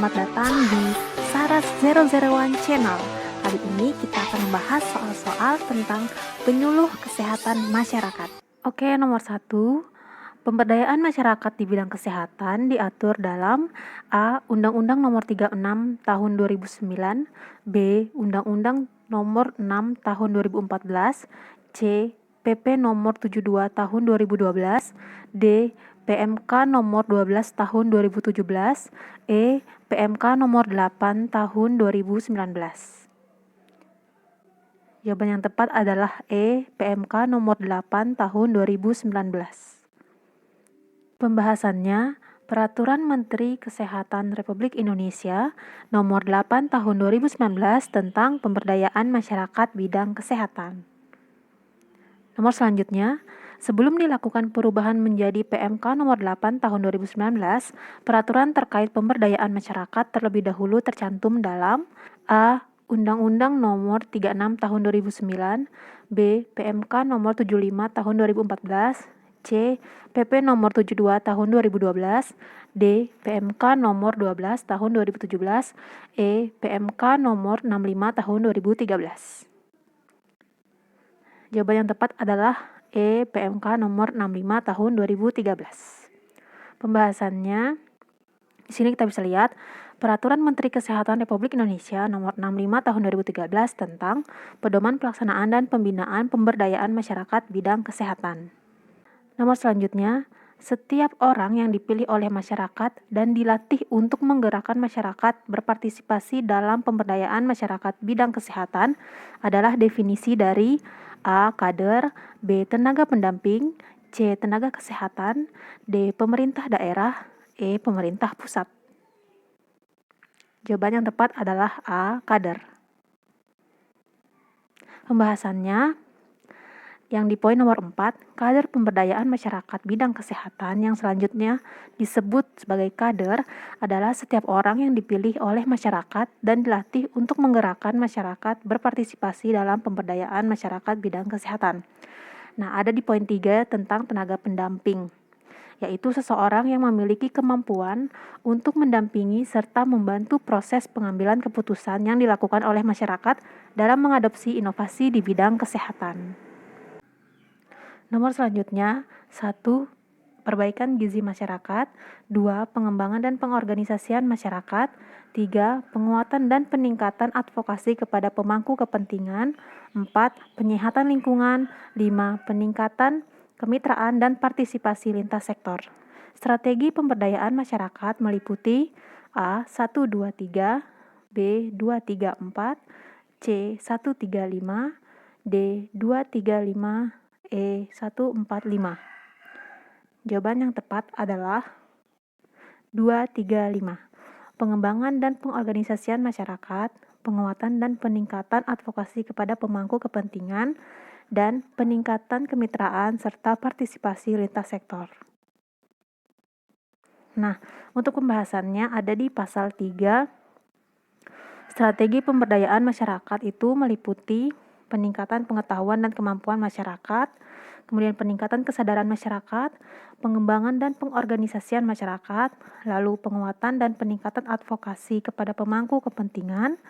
selamat datang di Saras 001 Channel. Kali ini kita akan membahas soal-soal tentang penyuluh kesehatan masyarakat. Oke, nomor 1. Pemberdayaan masyarakat di bidang kesehatan diatur dalam A. Undang-Undang Nomor 36 Tahun 2009, B. Undang-Undang Nomor 6 Tahun 2014, C. PP Nomor 72 Tahun 2012, D. PMK Nomor 12 Tahun 2017, E. PMK Nomor 8 Tahun 2019. Jawaban yang tepat adalah E. PMK Nomor 8 Tahun 2019. Pembahasannya, Peraturan Menteri Kesehatan Republik Indonesia Nomor 8 Tahun 2019 tentang Pemberdayaan Masyarakat Bidang Kesehatan. Nomor selanjutnya, sebelum dilakukan perubahan menjadi PMK Nomor 8 Tahun 2019, peraturan terkait pemberdayaan masyarakat terlebih dahulu tercantum dalam A. Undang-Undang Nomor 36 Tahun 2009, B. PMK Nomor 75 Tahun 2014, C. PP Nomor 72 Tahun 2012, D. PMK Nomor 12 Tahun 2017, E. PMK Nomor 65 Tahun 2013. Jawaban yang tepat adalah E. PMK Nomor 65 Tahun 2013. Pembahasannya, di sini kita bisa lihat Peraturan Menteri Kesehatan Republik Indonesia Nomor 65 Tahun 2013 tentang pedoman pelaksanaan dan pembinaan pemberdayaan masyarakat bidang kesehatan. Nomor selanjutnya, setiap orang yang dipilih oleh masyarakat dan dilatih untuk menggerakkan masyarakat berpartisipasi dalam pemberdayaan masyarakat bidang kesehatan adalah definisi dari A. Kader, B. Tenaga pendamping, C. Tenaga kesehatan, D. Pemerintah daerah, E. Pemerintah pusat. Jawaban yang tepat adalah A. Kader. Pembahasannya, yang di poin nomor 4, kader pemberdayaan masyarakat bidang kesehatan yang selanjutnya disebut sebagai kader adalah setiap orang yang dipilih oleh masyarakat dan dilatih untuk menggerakkan masyarakat berpartisipasi dalam pemberdayaan masyarakat bidang kesehatan. Nah, ada di poin 3 tentang tenaga pendamping, yaitu seseorang yang memiliki kemampuan untuk mendampingi serta membantu proses pengambilan keputusan yang dilakukan oleh masyarakat dalam mengadopsi inovasi di bidang kesehatan. Nomor selanjutnya, 1. Perbaikan gizi masyarakat, 2. Pengembangan dan pengorganisasian masyarakat, 3. Penguatan dan peningkatan advokasi kepada pemangku kepentingan, 4. Penyehatan lingkungan, 5. Peningkatan kemitraan dan partisipasi lintas sektor. Strategi pemberdayaan masyarakat meliputi A. 123, B. 234, C. 135, D. 235, E. 145. Jawaban yang tepat adalah 235. Pengembangan dan pengorganisasian masyarakat, penguatan dan peningkatan advokasi kepada pemangku kepentingan, dan peningkatan kemitraan serta partisipasi lintas sektor. Nah, untuk pembahasannya ada di pasal 3. Strategi pemberdayaan masyarakat itu meliputi peningkatan pengetahuan dan kemampuan masyarakat, kemudian peningkatan kesadaran masyarakat, pengembangan dan pengorganisasian masyarakat, lalu penguatan dan peningkatan advokasi kepada pemangku kepentingan,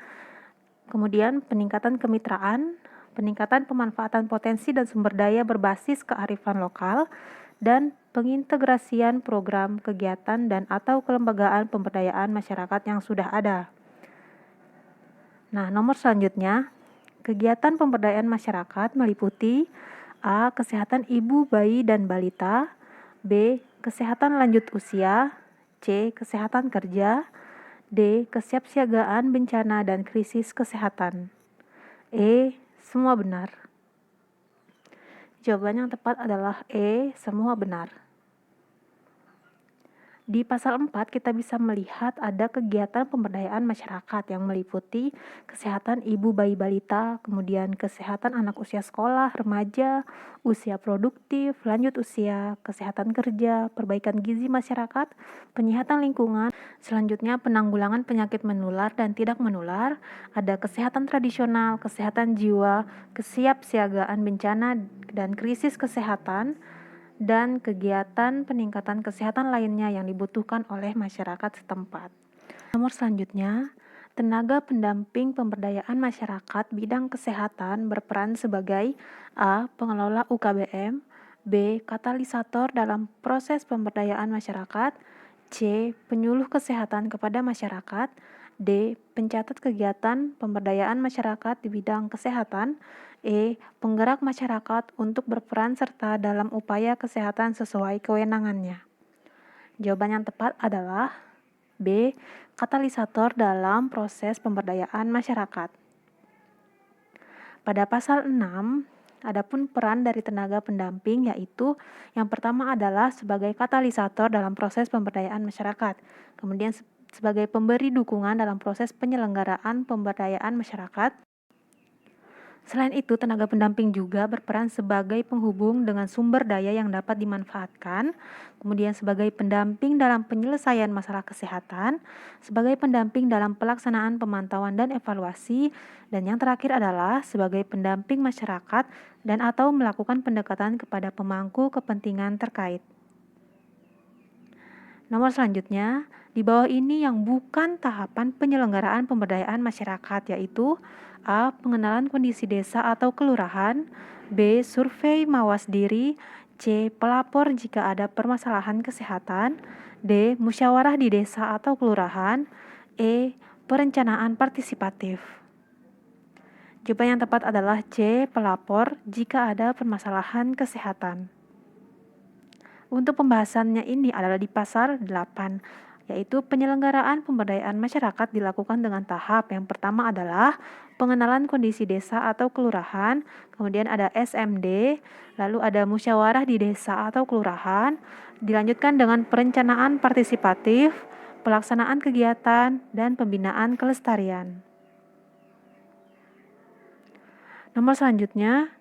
kemudian peningkatan kemitraan, peningkatan pemanfaatan potensi dan sumber daya berbasis kearifan lokal, dan pengintegrasian program, kegiatan, dan atau kelembagaan pemberdayaan masyarakat yang sudah ada. Nah, nomor selanjutnya, kegiatan pemberdayaan masyarakat meliputi A. Kesehatan ibu, bayi, dan balita, B. Kesehatan lanjut usia, C. Kesehatan kerja, D. Kesiapsiagaan bencana dan krisis kesehatan, E. Semua benar. Jawaban yang tepat adalah E. Semua benar. Di pasal 4 kita bisa melihat ada kegiatan pemberdayaan masyarakat yang meliputi kesehatan ibu, bayi, balita, kemudian kesehatan anak usia sekolah, remaja, usia produktif, lanjut usia, kesehatan kerja, perbaikan gizi masyarakat, penyihatan lingkungan, selanjutnya penanggulangan penyakit menular dan tidak menular, ada kesehatan tradisional, kesehatan jiwa, kesiapsiagaan bencana dan krisis kesehatan, dan kegiatan peningkatan kesehatan lainnya yang dibutuhkan oleh masyarakat setempat. Nomor selanjutnya, tenaga pendamping pemberdayaan masyarakat bidang kesehatan berperan sebagai A. Pengelola UKBM, B. Katalisator dalam proses pemberdayaan masyarakat, C. Penyuluh kesehatan kepada masyarakat, D. Pencatat kegiatan pemberdayaan masyarakat di bidang kesehatan, E. Penggerak masyarakat untuk berperan serta dalam upaya kesehatan sesuai kewenangannya. Jawaban yang tepat adalah B. Katalisator dalam proses pemberdayaan masyarakat. Pada pasal 6, adapun peran dari tenaga pendamping yaitu yang pertama adalah sebagai katalisator dalam proses pemberdayaan masyarakat, kemudian sebagai pemberi dukungan dalam proses penyelenggaraan pemberdayaan masyarakat. Selain itu, tenaga pendamping juga berperan sebagai penghubung dengan sumber daya yang dapat dimanfaatkan, kemudian sebagai pendamping dalam penyelesaian masalah kesehatan, sebagai pendamping dalam pelaksanaan pemantauan dan evaluasi, dan yang terakhir adalah sebagai pendamping masyarakat dan atau melakukan pendekatan kepada pemangku kepentingan terkait. Nomor selanjutnya, di bawah ini yang bukan tahapan penyelenggaraan pemberdayaan masyarakat, yaitu A. Pengenalan kondisi desa atau kelurahan, B. Survei mawas diri, C. Pelapor jika ada permasalahan kesehatan, D. Musyawarah di desa atau kelurahan, E. Perencanaan partisipatif. Jawaban yang tepat adalah C. Pelapor jika ada permasalahan kesehatan. Untuk pembahasannya ini adalah di pasal 8, yaitu penyelenggaraan pemberdayaan masyarakat dilakukan dengan tahap. Yang pertama adalah pengenalan kondisi desa atau kelurahan, kemudian ada SMD, lalu ada musyawarah di desa atau kelurahan, dilanjutkan dengan perencanaan partisipatif, pelaksanaan kegiatan, dan pembinaan kelestarian. Nomor selanjutnya,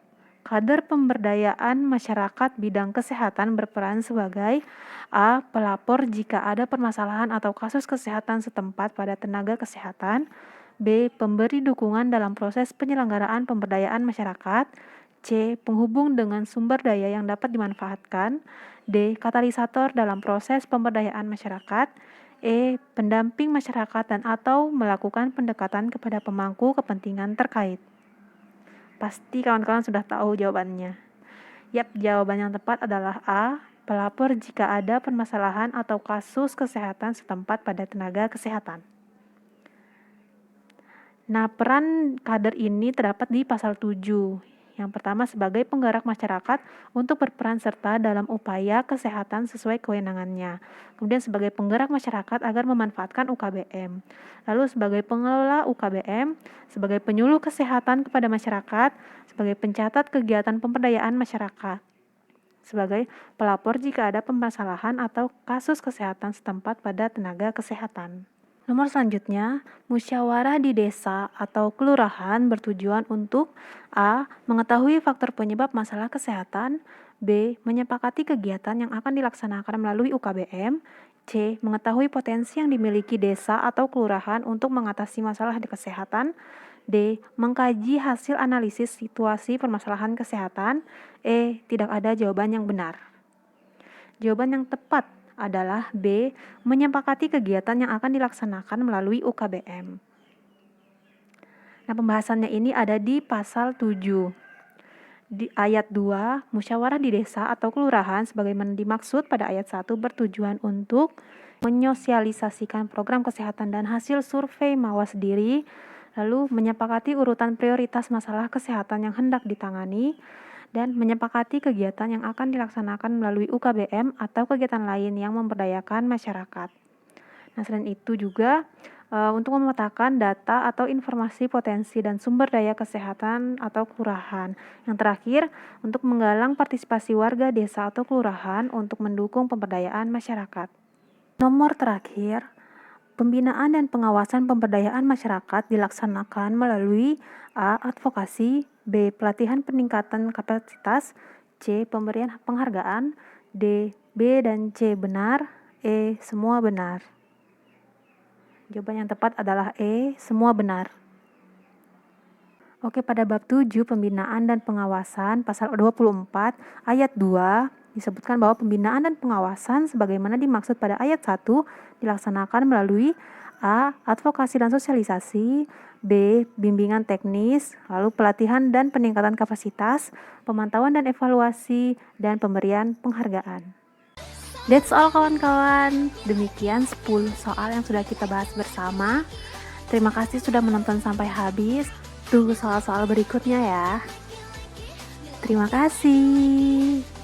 kader pemberdayaan masyarakat bidang kesehatan berperan sebagai A. Pelapor jika ada permasalahan atau kasus kesehatan setempat pada tenaga kesehatan, B. Pemberi dukungan dalam proses penyelenggaraan pemberdayaan masyarakat, C. Penghubung dengan sumber daya yang dapat dimanfaatkan, D. Katalisator dalam proses pemberdayaan masyarakat, E. Pendamping masyarakat dan atau melakukan pendekatan kepada pemangku kepentingan terkait. Pasti kawan-kawan sudah tahu jawabannya. Yap, jawaban yang tepat adalah A. Pelapor jika ada permasalahan atau kasus kesehatan setempat pada tenaga kesehatan. Nah, peran kader ini terdapat di pasal 7. Yang pertama sebagai penggerak masyarakat untuk berperan serta dalam upaya kesehatan sesuai kewenangannya. Kemudian sebagai penggerak masyarakat agar memanfaatkan UKBM. Lalu sebagai pengelola UKBM, sebagai penyuluh kesehatan kepada masyarakat, sebagai pencatat kegiatan pemberdayaan masyarakat, sebagai pelapor jika ada permasalahan atau kasus kesehatan setempat pada tenaga kesehatan. Nomor selanjutnya, musyawarah di desa atau kelurahan bertujuan untuk A. Mengetahui faktor penyebab masalah kesehatan, B. Menyepakati kegiatan yang akan dilaksanakan melalui UKBM, C. Mengetahui potensi yang dimiliki desa atau kelurahan untuk mengatasi masalah di kesehatan, D. Mengkaji hasil analisis situasi permasalahan kesehatan, E. Tidak ada jawaban yang benar. Jawaban yang tepat adalah B. Menyepakati kegiatan yang akan dilaksanakan melalui UKBM. Nah, pembahasannya ini ada di pasal 7. Di ayat 2, musyawarah di desa atau kelurahan sebagaimana dimaksud pada ayat 1 bertujuan untuk menyosialisasikan program kesehatan dan hasil survei mawas diri, lalu menyepakati urutan prioritas masalah kesehatan yang hendak ditangani, dan menyepakati kegiatan yang akan dilaksanakan melalui UKBM atau kegiatan lain yang memberdayakan masyarakat. Nah, selain itu juga untuk memetakan data atau informasi potensi dan sumber daya kesehatan atau kelurahan. Yang terakhir, untuk menggalang partisipasi warga desa atau kelurahan untuk mendukung pemberdayaan masyarakat. Nomor terakhir, pembinaan dan pengawasan pemberdayaan masyarakat dilaksanakan melalui A. Advokasi, B. Pelatihan peningkatan kapasitas, C. Pemberian penghargaan, D. B dan C benar, E. Semua benar. Jawaban yang tepat adalah E. Semua benar. Oke, pada bab 7 pembinaan dan pengawasan pasal 24 ayat 2 disebutkan bahwa pembinaan dan pengawasan sebagaimana dimaksud pada ayat 1 dilaksanakan melalui A. Advokasi dan sosialisasi. B. Bimbingan teknis, lalu pelatihan dan peningkatan kapasitas, pemantauan dan evaluasi, dan pemberian penghargaan. That's all kawan-kawan. Demikian 10 soal yang sudah kita bahas bersama. Terima kasih sudah menonton sampai habis. Tunggu soal-soal berikutnya ya. Terima kasih.